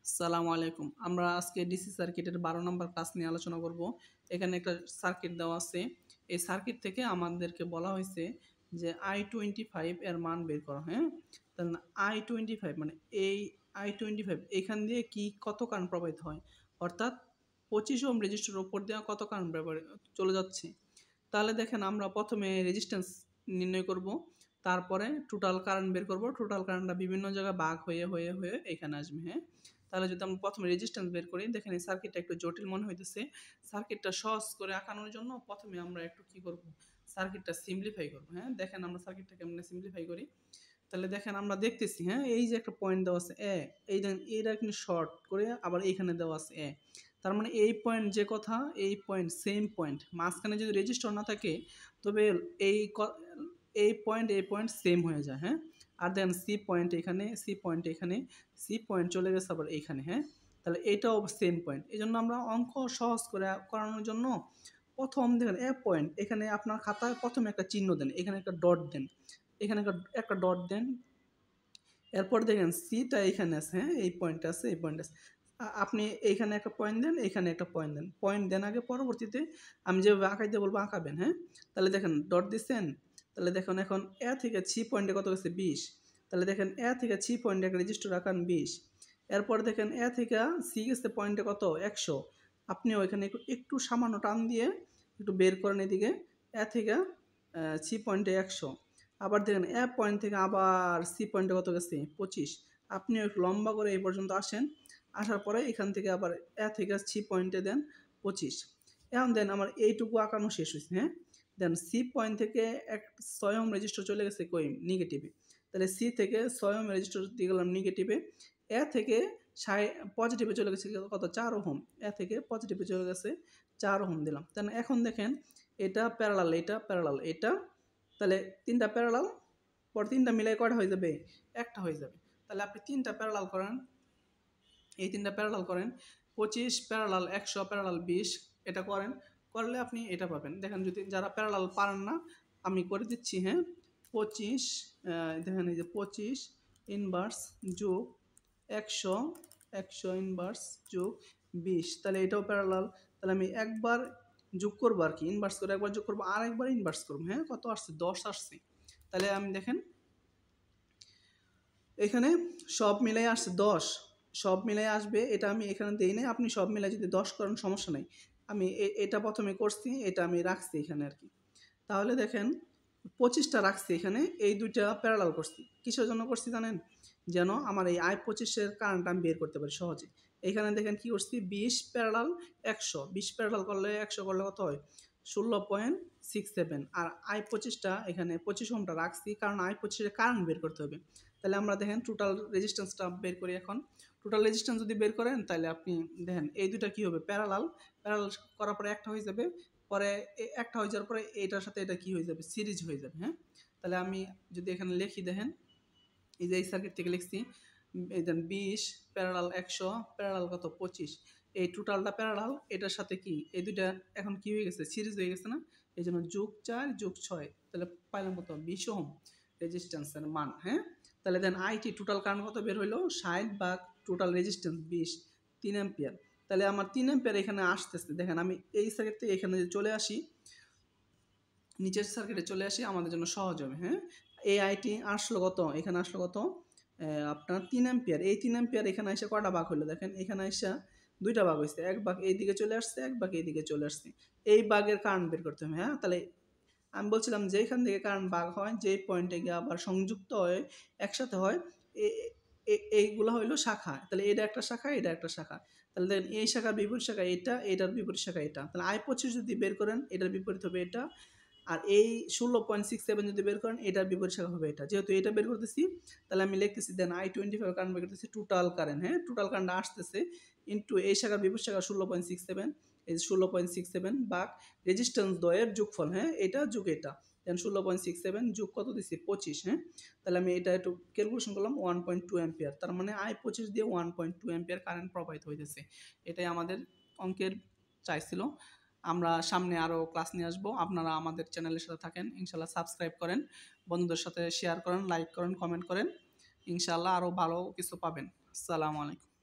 আসসালামু আলাইকুম। আমরা আজকে ডিসি সার্কিটের 12 নম্বর ক্লাস নিয়ে আলোচনা করব। এখানে একটা সার্কিট দেওয়া আছে। এই সার্কিট থেকে আমাদেরকে বলা হয়েছে যে I25 এর মান বের করা, হ্যাঁ? তাহলে I25 মানে এই I25 এখান দিয়ে কত কারেন্ট প্রবাহিত হয়? অর্থাৎ 25 ওহম রেজিস্টরের উপর দিয়ে কত কারেন্ট চলে যাচ্ছে। তাহলে দেখেন আমরা প্রথমে রেজিস্ট্যান্স নির্ণয় করব। তারপরে টোটাল কারেন্ট বের করব। টোটাল কারেন্টটা বিভিন্ন জায়গায় ভাগ হয়ে এখানে আসবে, হ্যাঁ? তাহলে যদি আমরা প্রথমে রেজিস্ট্যান্স বের করি, দেখেন এই সার্কিটটা একটু জটিল মনে হইতেছে। সার্কিটটা সহজ করে আঁকানোর জন্য প্রথমে আমরা একটু কি করব? সার্কিটটা সিম্পলিফাই করব, হ্যাঁ? দেখেন আমরা সার্কিটটা কেমনে সিম্পলিফাই করি। তাহলে দেখেন আমরা দেখতেছি, হ্যাঁ? এই যে একটা পয়েন্ট দেওয়া আছে এ, এই দেখেন এটা কিন্তু শর্ট করে আবার এইখানে দেওয়া আছে এ। তার মানে এই পয়েন্ট যে কথা, এই পয়েন্ট সেম পয়েন্ট। মাঝখানে যদি রেজিস্টার না থাকে তবে এই এই পয়েন্ট সেম হয়ে যায়, হ্যাঁ? আর দেন সি পয়েন্ট এখানে, সি পয়েন্ট এখানে, সি পয়েন্ট চলে গেছে আবার এইখানে, হ্যাঁ? তাহলে এটাও সেম পয়েন্ট। এই জন্য আমরা অঙ্ক সহজ করে করানোর জন্য প্রথম দেখেন এ পয়েন্ট, এখানে আপনার খাতায় প্রথমে একটা চিহ্ন দেন, এখানে একটা ডট দেন, এখানে একটা ডট দেন। এরপর দেখেন সিটা এখানে আছে, হ্যাঁ? এই পয়েন্ট আছে, এই পয়েন্ট আছে। আপনি এইখানে একটা পয়েন্ট দেন, এখানে একটা পয়েন্ট দেন। পয়েন্ট দেন আগে, পরবর্তীতে আমি যেভাবে আঁকাইতে বলবো আঁকাবেন, হ্যাঁ? তাহলে দেখেন ডট দিচ্ছেন। তাহলে দেখুন এখন এ থেকে সি পয়েন্টে কত গেছে 20। তাহলে দেখেন এ থেকে সি পয়েন্টে একটা রেজিস্টার রাখান 20। এরপর দেখেন এ থেকে সি গেছে পয়েন্টে কত 100। আপনিও এখানে একটু সামান্য টান দিয়ে একটু বের করেন এদিকে। এ থেকে সি পয়েন্টে 100। আবার দেখেন এ পয়েন্ট থেকে আবার সি পয়েন্টে কত গেছে 25। আপনিও একটু লম্বা করে এই পর্যন্ত আসেন। আসার পরে এখান থেকে আবার এ থেকে সি পয়েন্টে দেন 25। এখন দেন আমার এইটুকু আঁকানো শেষ হয়েছে, হ্যাঁ? দেন সি পয়েন্ট থেকে 6 ওহম রেজিস্টার চলে গেছে কই নেগেটিভে। তাহলে সি থেকে 6 ওহম রেজিস্টার দিয়ে গেলাম নেগেটিভে। এ থেকে পজিটিভে চলে গেছে কত 4 ওহম। এ থেকে পজিটিভে চলে গেছে 4 ওহম দিলাম। তাহলে এখন দেখেন এটা প্যারালাল, এটা প্যারালাল, এটা। তাহলে 3টা প্যারালাল, পর 3টা মিলাই কয়টা হয়ে যাবে? একটা হয়ে যাবে। তাহলে আপনি 3টা প্যারালাল করেন, এই 3টা প্যারালাল করেন। 25 প্যারালাল 100 প্যারালাল 20 এটা করেন। করলে আপনি এটা পাবেন। দেখেন যদি যারা প্যারালাল পারেন না, আমি করে দিচ্ছি, হ্যাঁ? 25 দেখেন এই যে 25 ইনভার্স যোগ 100, 100 ইনভার্স যোগ 20। তাহলে এটাও প্যারালাল। তাহলে আমি একবার যোগ করবো আর কি, ইনভার্স করে একবার যোগ করবো আর একবার ইনভার্স করবো, হ্যাঁ? কত আসছে? 10 আসছে। তাহলে আমি দেখেন এখানে সব মিলাই আসছে 10, সব মিলাই আসবে। এটা আমি এখানে দেই নাই, আপনি সব মিলাই যদি 10 করেন সমস্যা নাই। আমি এটা প্রথমে করছি, এটা আমি রাখছি এখানে আর কি। তাহলে দেখেন 25টা রাখছি এখানে, এই দুইটা প্যারালাল করছি। কিসের জন্য করছি জানেন? যেন আমার এই I25-এর কারেন্টটা আমি বের করতে পারি সহজে। এখানে দেখেন কি করছি, 20 প্যারালাল 100, 20 প্যারালাল করলে 100 করলে কত হয়? 16.67। আর I25টা এখানে 25 ওহমটা রাখছি কারণ I25-এর কারেন্ট বের করতে হবে। তাহলে আমরা দেখেন টোটাল রেজিস্ট্যান্সটা বের করি এখন। টোটাল রেজিস্ট্যান্স যদি বের করেন তাহলে আপনি দেখেন এই দুইটা কী হবে? প্যারালাল। প্যারালাল করার পরে একটা হয়ে যাবে। পরে একটা হয়ে যাওয়ার পরে এটার সাথে এটা কী হয়ে যাবে? সিরিজ হয়ে যাবে, হ্যাঁ? তাহলে আমি যদি এখানে লিখি, দেখেন এই যে এই সার্কিট থেকে লিখছি, এই দেন 20 প্যারালাল 100 প্যারালাল কত 25। এই টোটালটা প্যারালাল, এটার সাথে কি এই দুইটা এখন কি হয়ে গেছে? সিরিজ হয়ে গেছে না? এই জন্য যোগ 4 যোগ 6, তাহলে পাইলাম কত? 20 ওহম রেজিস্ট্যান্সের মান, হ্যাঁ? তাহলে দেন আইটি টোটাল কারেন্ট কত বের হইলো? 60 ভাগ টোটাল রেজিস্ট্যান্স 20, 3 অ্যাম্পিয়ার। তাহলে আমার 3 অ্যাম্পিয়ার এখানে আসতেছে। দেখেন আমি এই সার্কিট থেকে এখানে চলে আসি, নিচের সার্কিটে চলে আসি, আমাদের জন্য সহজ হবে, হ্যাঁ? এই আইটি আসলো কত? এখানে আসলো কত? আপনার 3 অ্যাম্পিয়ার। এই 3 অ্যাম্পিয়ার এখানে এসে কয়টা ভাগ হলো? দেখেন এখানে আইসা 2টা ভাগ হইছে। এক ভাগ এইদিকে চলে আসছে, এক ভাগ এইদিকে চলে আসছে। এই ভাগের কারেন্ট বের করতে হবে, হ্যাঁ? তাহলে আমি বলছিলাম যেখান থেকে কারেন্ট ভাগ হয়, যেই পয়েন্টে গিয়ে আবার সংযুক্ত হয়ে একসাথে হয়, এইগুলা হইলো শাখা। তাহলে এটা একটা শাখা, এটা একটা শাখা। তাহলে দেখেন এই শাখার বিপরীত শাখা এটা, এটার বিপরীত শাখা এটা। তাহলে I25 যদি বের করেন এটার বিপরীত হবে এটা। আর এই 16.67 যদি বের করেন এটার বিপরীত শাখা হবে এটা। যেহেতু এটা বের করতেছি তাহলে আমি লিখতেছি দেন I25 কারেন্ট বের করতেছি, টোটাল কারেন্ট, হ্যাঁ? টোটাল কারেন্ট আসতেছে ইনটু এই শাখার বিপরীত শাখা 16.67, এই 16.67 ভাগ রেজিস্ট্যান্স দ্বয়ের যোগফল, হ্যাঁ? এটা যোগ এটা। দেন 16.67 যোগ কত দিছি? 25, হ্যাঁ? তাহলে আমি এটা একটু ক্যালকুলেশন করলাম 1.2 অ্যাম্পিয়ার। তার মানে I25 দিয়ে 1.2 অ্যাম্পিয়ার কারেন্ট প্রবাহিত হইতেছে। এটাই আমাদের অঙ্কের চাইছিল। আমরা সামনে আরও ক্লাস নিয়ে আসবো। আপনারা আমাদের চ্যানেলের সাথে থাকেন, ইনশাল্লাহ সাবস্ক্রাইব করেন, বন্ধুদের সাথে শেয়ার করেন, লাইক করেন, কমেন্ট করেন। ইনশাল্লাহ আরও ভালো কিছু পাবেন। আসসালামু আলাইকুম।